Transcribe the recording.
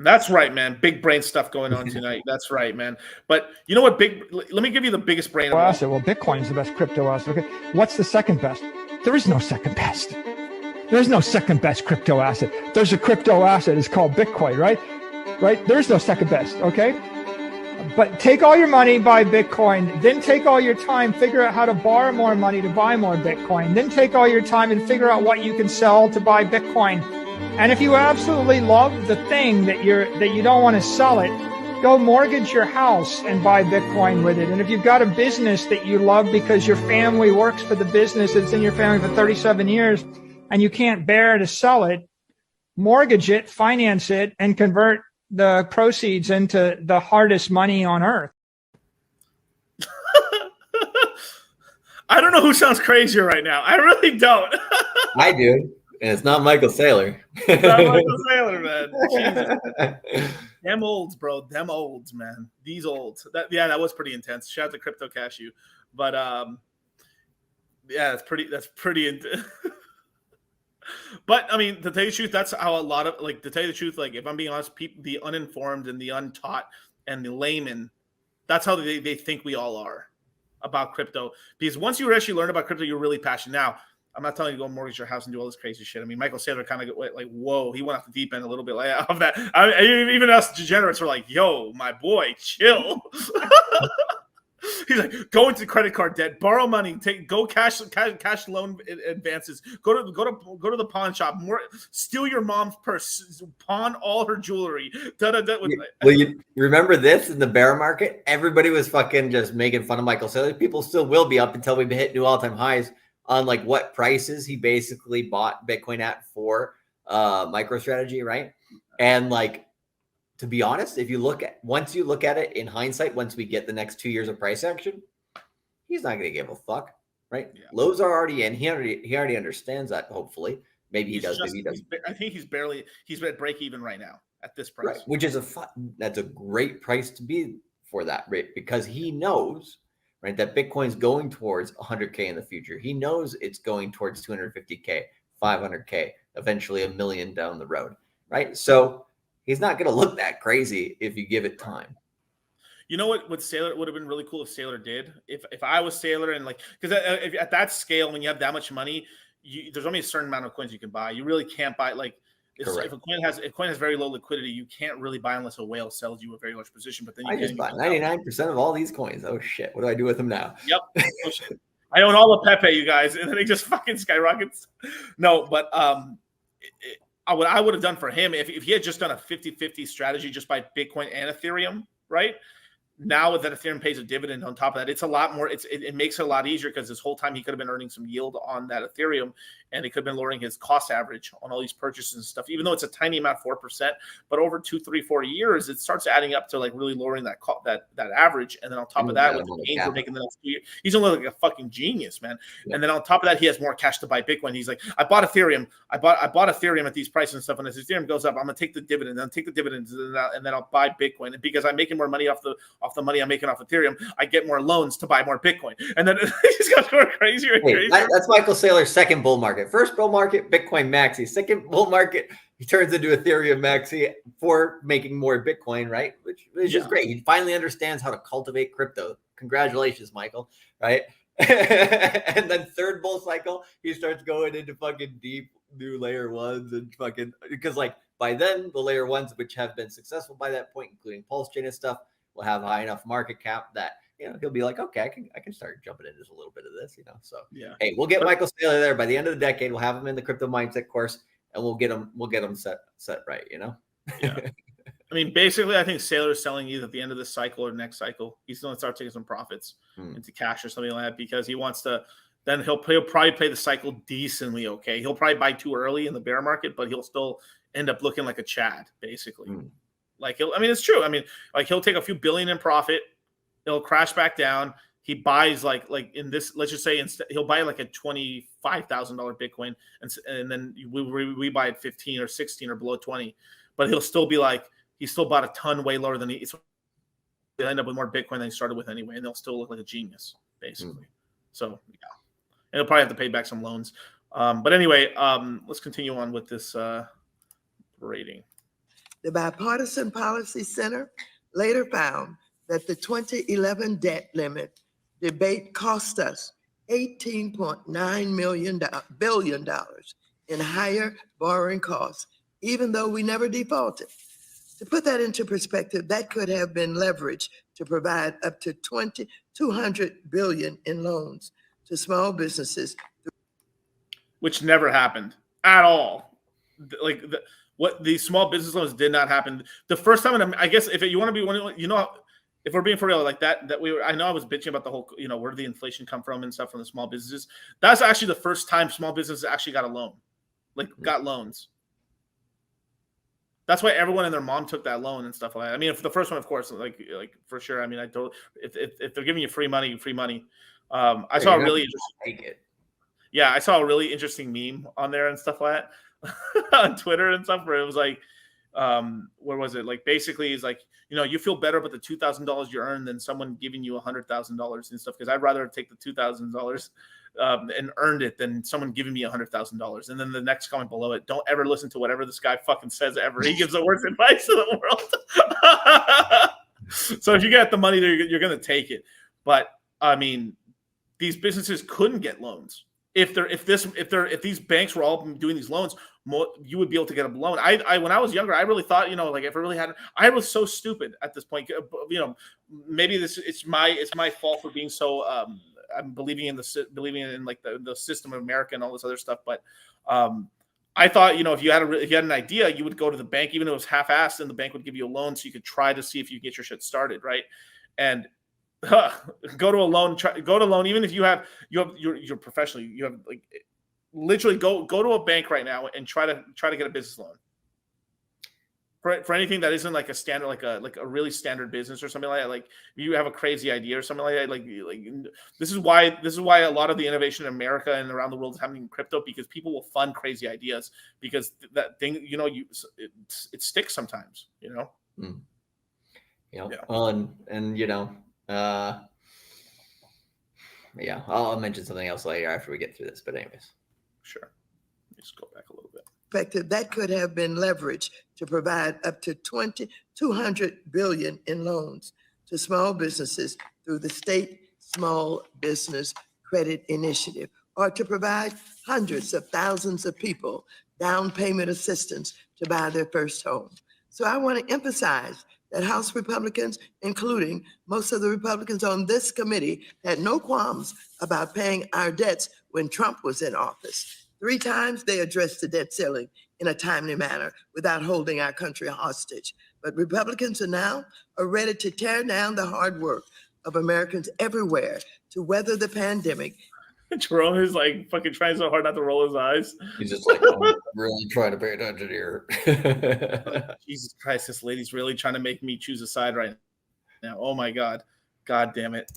That's right, man. Big brain stuff going on tonight. That's right, man. But you know what? Let me give you the biggest brain of all. Asset. Well, Bitcoin is the best crypto asset. Okay, what's the second best? There is no second best. There's no second best crypto asset. There's a crypto asset. It's called Bitcoin, right? Right? There's no second best. Okay. But take all your money, buy Bitcoin, then take all your time, figure out how to borrow more money to buy more Bitcoin, then take all your time and figure out what you can sell to buy Bitcoin. And if you absolutely love the thing that you don't want to sell it, go mortgage your house and buy Bitcoin with it. And if you've got a business that you love because your family works for the business that's in your family for 37 years and you can't bear to sell it, mortgage it, finance it, and convert the proceeds into the hardest money on earth. I don't know who sounds crazier right now. I really don't. I do. And it's not Michael Saylor. It's not Michael Saylor, man. Jesus. Them olds, bro. Them olds, man. These olds. That was pretty intense. Shout out to Crypto Cashew. But yeah, that's pretty intense. But I mean, to tell you the truth, that's how a lot of to tell you the truth, if I'm being honest, people, the uninformed and the untaught and the layman, that's how they think we all are about crypto. Because once you actually learn about crypto, you're really passionate. Now, I'm not telling you to go mortgage your house and do all this crazy shit. I mean, Michael Saylor kind of whoa, he went off the deep end a little bit of that. Even us degenerates were like, yo, my boy, chill. He's like, go into credit card debt, borrow money, go cash loan advances, go to the pawn shop, steal your mom's purse, pawn all her jewelry. Well, you remember this in the bear market? Everybody was fucking just making fun of Michael Saylor. People still will be up until we hit new all-time highs on what prices he basically bought Bitcoin at for MicroStrategy, right? And to be honest, once you look at it in hindsight, once we get the next 2 years of price action, he's not going to give a fuck, right? Yeah. Lows are already in. He already understands that. Hopefully, maybe he does. Maybe he doesn't. I think he's at break even right now at this price, right? Which is that's a great price to be for that rate, because he knows, right, that Bitcoin's going towards 100K in the future. He knows it's going towards 250K, 500K, eventually $1 million down the road, right? So he's not going to look that crazy if you give it time. You know what Saylor would have been really cool if Saylor did? If I was Saylor and because at that scale, when you have that much money, there's only a certain amount of coins you can buy. You really can't buy if a coin has very low liquidity, you can't really buy unless a whale sells you a very large position. But then I just bought 99% of all these coins. Oh shit! What do I do with them now? Yep. Oh, shit. I own all the Pepe, you guys, and then it just fucking skyrockets. No, but what I would have done for him if he had just done a 50-50 strategy just by Bitcoin and Ethereum, right? Now that Ethereum pays a dividend on top of that, it's a lot more. It makes it a lot easier, because this whole time he could have been earning some yield on that Ethereum, and it could have been lowering his cost average on all these purchases and stuff. Even though it's a tiny amount, 4%, but over 2, 3, 4 years, it starts adding up to really lowering that average. And then on top of that, with the gains we're making the next 2 years, he's gonna look like a fucking genius, man. Yeah. And then on top of that, he has more cash to buy Bitcoin. He's like, I bought Ethereum. I bought Ethereum at these prices and stuff. And as Ethereum goes up, I'm gonna take the dividend, and take the dividends, and then I'll buy Bitcoin. And because I'm making more money off the money I'm making off Ethereum, I get more loans to buy more Bitcoin. And then he's got more crazier and crazier. That's Michael Saylor's second bull market. First bull market, Bitcoin maxi. Second bull market, he turns into Ethereum maxi for making more Bitcoin, right? Which is great. He finally understands how to cultivate crypto. Congratulations, Michael, right? And then third bull cycle, he starts going into fucking deep new layer ones and fucking, because by then the layer ones, which have been successful by that point, including Pulse Chain and stuff, will have high enough market cap that he'll be like, okay, I can start jumping into a little bit of this, So hey, we'll get Michael Saylor there by the end of the decade. We'll have him in the crypto mindset course, and we'll get him set right, Yeah. I mean, basically, I think Saylor's selling either at the end of this cycle or next cycle. He's going to start taking some profits into cash or something like that, because he wants to. Then he'll probably play the cycle decently okay. He'll probably buy too early in the bear market, but he'll still end up looking like a Chad, basically. It's true. I mean, he'll take a few billion in profit. It'll crash back down. He buys in this, let's just say he'll buy a $25,000 Bitcoin, and then we buy at 15 or 16 or below 20, but he'll still be he still bought a ton way lower than he'll end up with more Bitcoin than he started with anyway, and they'll still look like a genius, basically. So yeah, and he'll probably have to pay back some loans. But anyway, let's continue on with this rating. The Bipartisan Policy Center later found that the 2011 debt limit debate cost us $18.9 billion in higher borrowing costs, even though we never defaulted. To put that into perspective, that could have been leveraged to provide up to $200 billion in loans to small businesses, which never happened at all. Like what these small business loans did not happen. The first time, I guess, if you want to be one, if we're being for real, like that I know I was bitching about the whole, where did the inflation come from and stuff from the small businesses. That's actually the first time small businesses actually got a loan, got loans. That's why everyone and their mom took that loan and stuff like that. I mean, if the first one, of course, like for sure. I mean, if they're giving you free money. I saw a really interesting. Yeah, I saw a really interesting meme on there and stuff like that on Twitter and stuff where it was like, where was it? Like basically, it's like, you feel better about the $2,000 you earn than someone giving you $100,000 and stuff. Because I'd rather take the $2,000 and earned it than someone giving me $100,000. And then the next comment below it: don't ever listen to whatever this guy fucking says ever. He gives the worst advice in the world. So if you get the money, you're going to take it. But I mean, these businesses couldn't get loans. If these banks were all doing these loans, you would be able to get a loan. I when I was younger, I really thought, like if I really had, I was so stupid at this point. Maybe it's my fault for being so I'm believing in like the system of America and all this other stuff. But I thought, if you had an idea, you would go to the bank, even though it was half-assed, and the bank would give you a loan so you could try to see if you get your shit started, right? And go to a loan, even if you're professionally, you have like literally go to a bank right now and try to get a business loan for anything that isn't like a standard, like a really standard business or something like that. Like you have a crazy idea or something like that. Like this is why a lot of the innovation in America and around the world is happening in crypto, because people will fund crazy ideas because that thing, it sticks sometimes, Mm. Yeah. Well, and yeah, I'll mention something else later after we get through this. But anyways, sure. Just go back a little bit. That could have been leveraged to provide up to $200 billion in loans to small businesses through the state Small Business Credit Initiative, or to provide hundreds of thousands of people down payment assistance to buy their first home. So I want to emphasize that House Republicans, including most of the Republicans on this committee, had no qualms about paying our debts when Trump was in office. 3 times they addressed the debt ceiling in a timely manner without holding our country hostage. But Republicans are ready to tear down the hard work of Americans everywhere to weather the pandemic. Jerome is like fucking trying so hard not to roll his eyes. He's just like, I'm really trying to pay attention here. Jesus Christ, this lady's really trying to make me choose a side right now. Oh my God. God damn it.